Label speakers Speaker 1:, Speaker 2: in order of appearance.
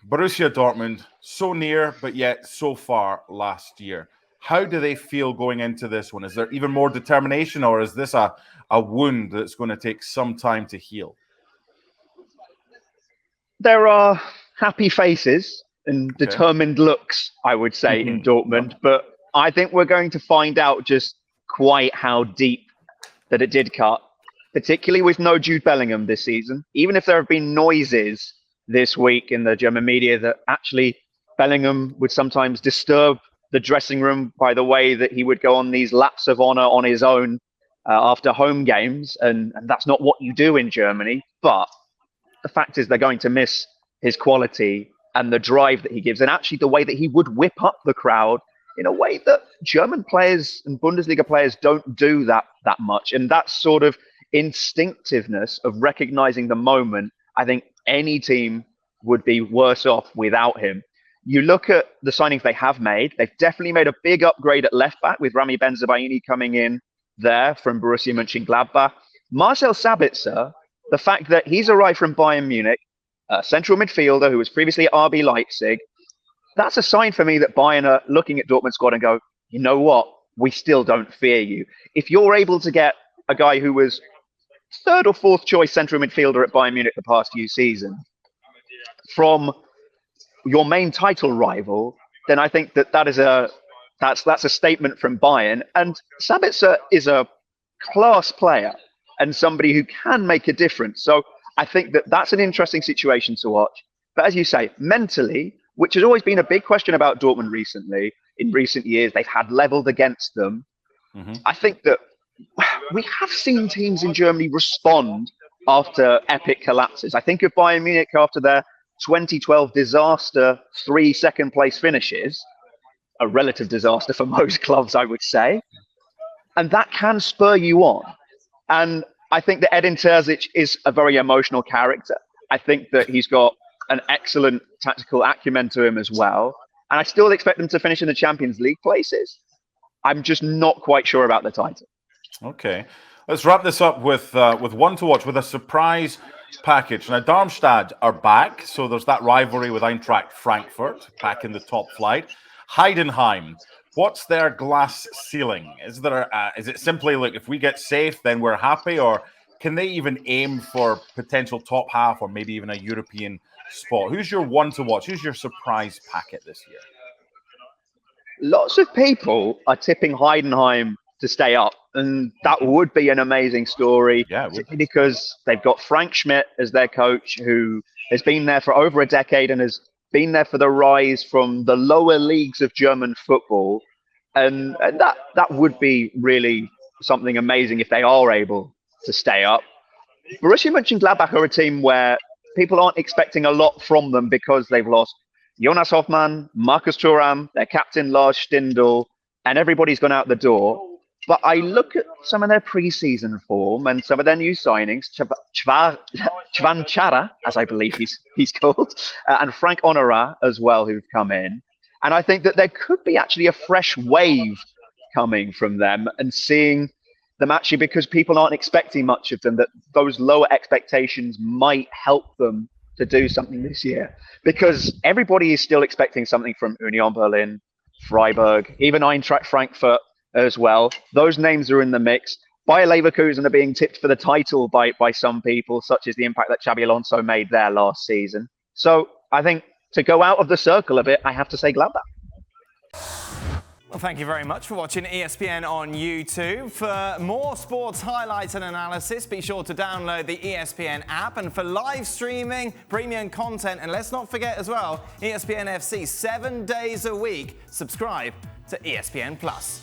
Speaker 1: Borussia Dortmund, so near, but yet so far last year. How do they feel going into this one? Is there even more determination, or is this a wound that's going to take some time to heal?
Speaker 2: There are happy faces and determined looks, I would say, in Dortmund, but I think we're going to find out just quite how deep that it did cut, particularly with no Jude Bellingham this season. Even if there have been noises this week in the German media that actually Bellingham would sometimes disturb the dressing room by the way that he would go on these laps of honor on his own after home games. And that's not what you do in Germany. But the fact is they're going to miss his quality and the drive that he gives, and actually the way that he would whip up the crowd in a way that German players and Bundesliga players don't do that much. And that sort of instinctiveness of recognizing the moment, I think any team would be worse off without him. You look at the signings they have made, they've definitely made a big upgrade at left back with Rami Bensebaini coming in there from Borussia Mönchengladbach. Marcel Sabitzer, the fact that he's arrived from Bayern Munich, a central midfielder who was previously at RB Leipzig, that's a sign for me that Bayern are looking at Dortmund's squad and go, you know what, we still don't fear you. If you're able to get a guy who was third or fourth choice central midfielder at Bayern Munich the past few seasons from your main title rival, then I think that's a statement from Bayern. And Sabitzer is a class player and somebody who can make a difference. So I think that's an interesting situation to watch. But as you say, mentally, which has always been a big question about Dortmund recently, in recent years, they've had leveled against them. I think that we have seen teams in Germany respond after epic collapses. I think of Bayern Munich after their 2012 disaster, 3 second-place finishes, a relative disaster for most clubs, I would say. And that can spur you on. And I think that Edin Terzic is a very emotional character. I think that he's got an excellent tactical acumen to him as well. And I still expect them to finish in the Champions League places. I'm just not quite sure about the title.
Speaker 1: Okay. Let's wrap this up with one to watch, with a surprise package. Now, Darmstadt are back, so there's that rivalry with Eintracht Frankfurt back in the top flight. Heidenheim, what's their glass ceiling? Is it simply like, if we get safe, then we're happy, or can they even aim for potential top half or maybe even a European spot? Who's your one to watch? Who's your surprise packet this year?
Speaker 2: Lots of people are tipping Heidenheim to stay up, and that would be an amazing story, because they've got Frank Schmidt as their coach, who has been there for over a decade and has been there for the rise from the lower leagues of German football, and that would be really something amazing if they are able to stay up. Borussia Mönchengladbach are a team where people aren't expecting a lot from them because they've lost Jonas Hoffmann, Marcus Thuram, their captain Lars Stindl, and everybody's gone out the door. But I look at some of their pre-season form and some of their new signings, Chvan Chara, as I believe he's called, and Frank Honorat as well, who've come in. And I think that there could be actually a fresh wave coming from them, and seeing them actually, because people aren't expecting much of them, that those lower expectations might help them to do something this year. Because everybody is still expecting something from Union Berlin, Freiburg, even Eintracht Frankfurt as well. Those names are in the mix. Bayer Leverkusen are being tipped for the title by some people, such as the impact that Xabi Alonso made there last season. So I think to go out of the circle a bit, I have to say Gladbach.
Speaker 3: Well, thank you very much for watching ESPN on YouTube. For more sports highlights and analysis, be sure to download the ESPN app. And for live streaming, premium content, and let's not forget as well, ESPN FC 7 days a week. Subscribe to ESPN Plus.